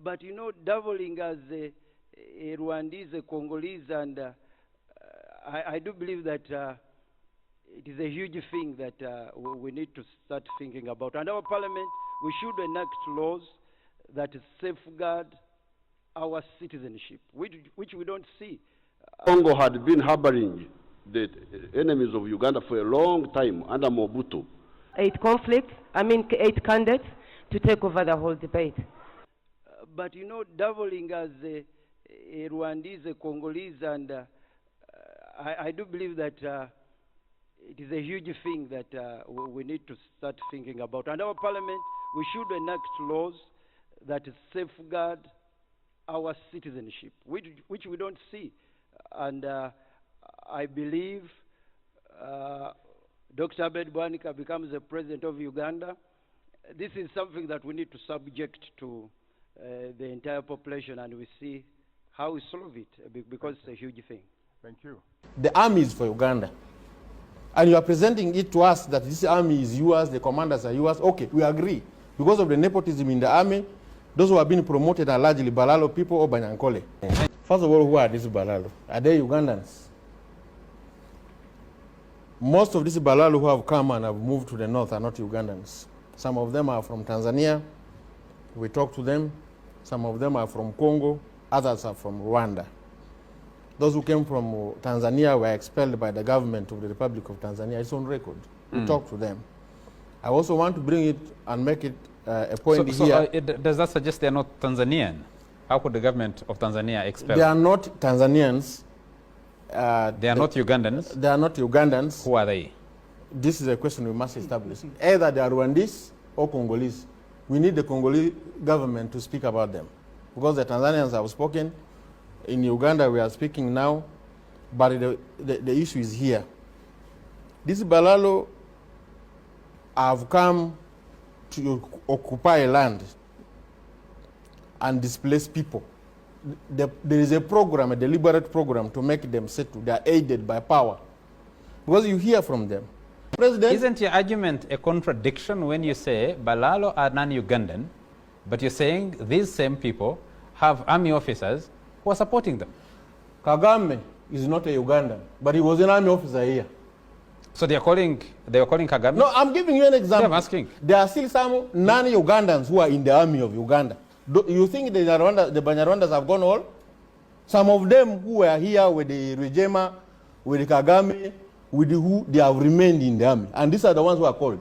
But you know, doubling as a Rwandese, a Congolese, and I do believe that it is a huge thing that we need to start thinking about. And our parliament, we should enact laws that safeguard our citizenship, which we don't see. Congo had been harboring the enemies of Uganda for a long time under Mobutu. 8 candidates to take over the whole debate. But you know, doubling as a Rwandese, a Congolese, and I do believe that it is a huge thing that we need to start thinking about. And our parliament, we should enact laws that safeguard our citizenship, which we don't see. And I believe Dr. Abed Bwanika becomes the president of Uganda. This is something that we need to subject to the entire population, and we see how we solve it, because it's a huge thing. Thank you. The army is for Uganda. And you are presenting it to us that this army is yours, the commanders are yours. Okay, we agree. Because of the nepotism in the army, those who have been promoted are largely Balalo people or Banyankole. First of all, who are these Balalo? Are they Ugandans? Most of these Balalo who have come and have moved to the north are not Ugandans. Some of them are from Tanzania. We talk to them. Some of them are from Congo. Others are from Rwanda. Those who came from Tanzania were expelled by the government of the Republic of Tanzania. It's on record. We talk to them. I also want to bring it and make it a point here. Does that suggest they are not Tanzanian? How could the government of Tanzania expel? They are not Tanzanians. They are not Ugandans? They are not Ugandans. Who are they? This is a question we must establish. Either they are Rwandese or Congolese. We need the Congolese government to speak about them. Because the Tanzanians have spoken. In Uganda we are speaking now. But the issue is here. These Balalo have come to occupy land and displace people. There is a program, a deliberate program to make them settle. They are aided by power. Because you hear from them. President, isn't your argument a contradiction when you say Balalo are non-Ugandan, but you're saying these same people have army officers who are supporting them? Kagame is not a Ugandan, but he was an army officer here. So they were calling Kagame? No, I'm giving you an example. Yeah, I'm asking. There are still some non-Ugandans who are in the army of Uganda. You think the Banyarwandas have gone all? Some of them who were here with the Rejema, with the Kagame, with the who, they have remained in the army. And these are the ones who are called.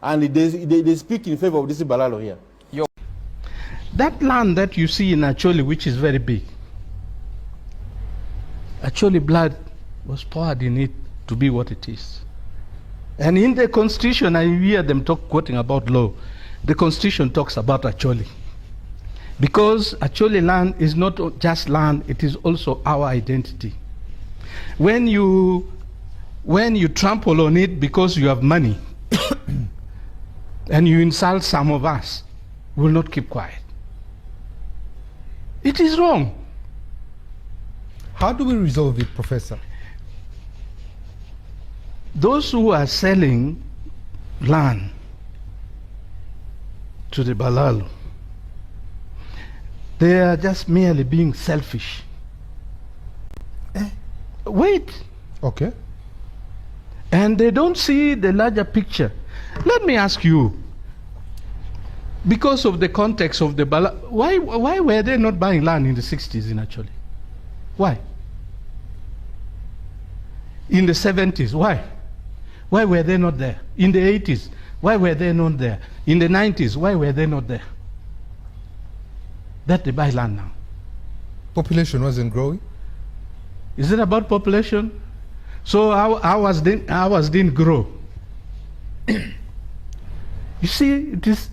And they speak in favor of this Balalo here. That land that you see in Acholi, which is very big, Acholi blood was poured in it to be what it is. And in the Constitution, I hear them quoting about law. The Constitution talks about Acholi. Because Acholi land is not just land, it is also our identity. When you trample on it because you have money and you insult some of us, we will not keep quiet. It is wrong. How do we resolve it, Professor? Those who are selling land to the Balalo, they are just merely being selfish. Wait. Okay. And they don't see the larger picture. Let me ask you, because of the context of the Balalo, why were they not buying land in the 60s in Acholi? Why? In the 70s, why? Why were they not there? In the 80s, why were they not there? In the 90s, why were they not there? That they buy land now. Population wasn't growing? Is it about population? So ours didn't grow. You see, this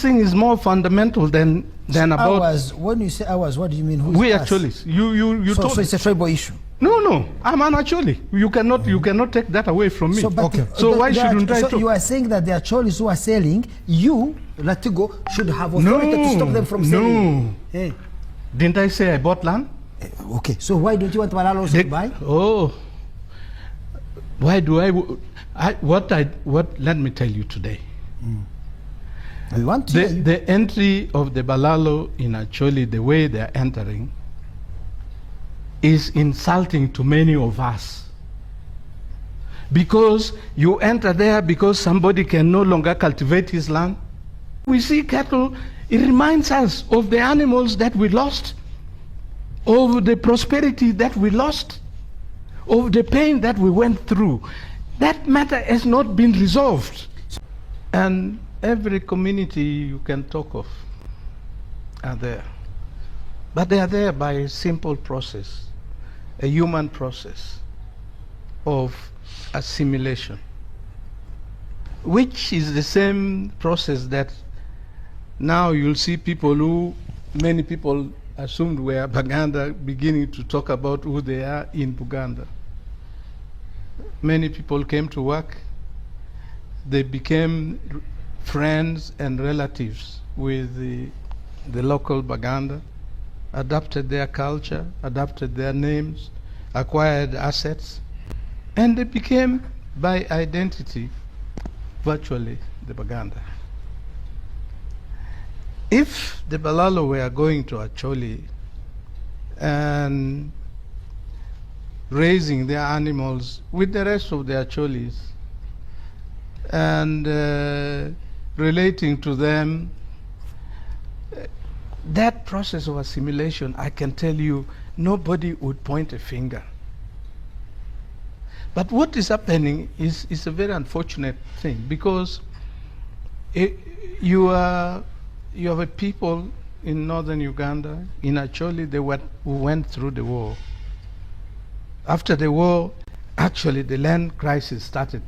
thing is more fundamental than about ours. When you say ours, what do you mean? Who is we us? actually. So it's a tribal issue. No, I'm an Acholi. You cannot take that away from me. So why shouldn't I? So you are saying that the Acholis who are selling, you, Latigo, should have authority to stop them from selling. No. Hey. Didn't I say I bought land? Okay. So why don't you want Malalos to buy? Oh. Why do I? Let me tell you today. We want to hear you. The entry of the Balalo in Acholi, the way they're entering, is insulting to many of us. Because you enter there because somebody can no longer cultivate his land. We see cattle, it reminds us of the animals that we lost, of the prosperity that we lost, of the pain that we went through. That matter has not been resolved. And every community you can talk of are there. But they are there by a simple process, a human process of assimilation, which is the same process that now you'll see people who many people assumed were Baganda beginning to talk about who they are in Buganda. Many people came to work. They became friends and relatives with the local Baganda, adapted their culture, adapted their names, acquired assets, and they became, by identity, virtually the Baganda. If the Balalo were going to Acholi and raising their animals with the rest of the Acholis and relating to them, that process of assimilation, I can tell you, nobody would point a finger. But what is happening is a very unfortunate thing, because you have a people in northern Uganda, in Acholi, who went through the war. After the war, actually the land crisis started.